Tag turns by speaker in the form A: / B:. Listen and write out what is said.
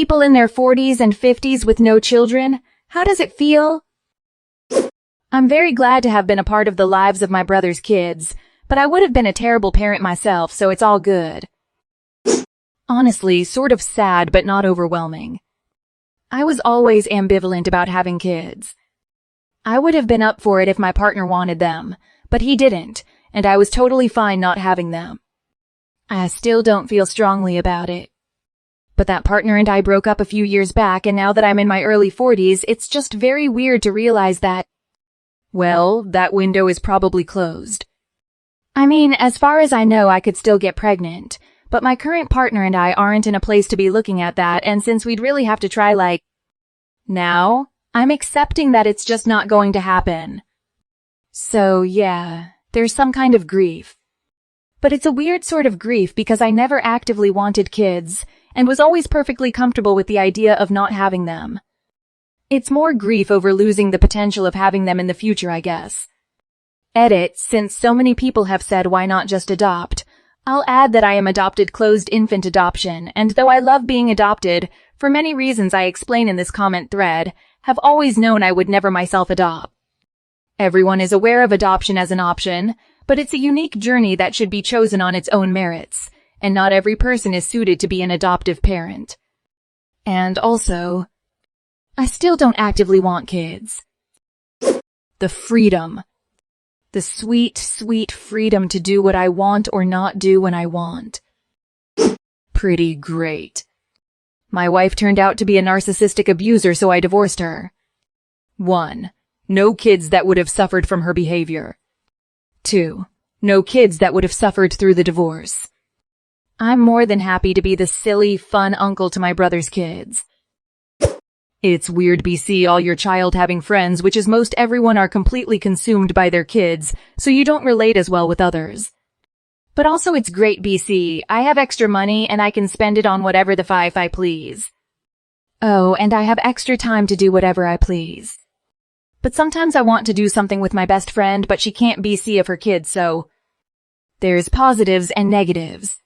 A: people in their 40s and 50s with no children, how does it feel? I'm very glad to have been a part of the lives of my brother's kids, but I would have been a terrible parent myself, so it's all good. Honestly, sort of sad, but not overwhelming. I was always ambivalent about having kids. I would have been up for it if my partner wanted them, but he didn't, and I was totally fine not having them. I still don't feel strongly about it. But that partner and I broke up a few years back, and now that I'm in my early 40s, it's just very weird to realize that, well, that window is probably closed. I mean, as far as I know, I could still get pregnant, but my current partner and I aren't in a place to be looking at that, and since we'd really have to try now, I'm accepting that it's just not going to happen. So yeah, there's some kind of grief. But it's a weird sort of grief because I never actively wanted kids, and was always perfectly comfortable with the idea of not having them. It's more grief over losing the potential of having them in the future, I guess. Edit, since so many people have said why not just adopt, I'll add that I am adopted closed infant adoption, and though I love being adopted, for many reasons I explain in this comment thread, have always known I would never myself adopt. Everyone is aware of adoption as an option, but it's a unique journey that should be chosen on its own merits, and not every person is suited to be an adoptive parent. And also, I still don't actively want kids. The freedom. The sweet, sweet freedom to do what I want or not do when I want. Pretty great. My wife turned out to be a narcissistic abuser, so I divorced her. 1. No kids that would have suffered from her behavior. 2. No kids that would have suffered through the divorce. I'm more than happy to be the silly, fun uncle to my brother's kids. It's weird BC all your child having friends, which is most everyone are completely consumed by their kids, so you don't relate as well with others. But also it's great BC, I have extra money and I can spend it on whatever the f I please. Oh, and I have extra time to do whatever I please. But sometimes I want to do something with my best friend, but she can't BC of her kids, so there's positives and negatives.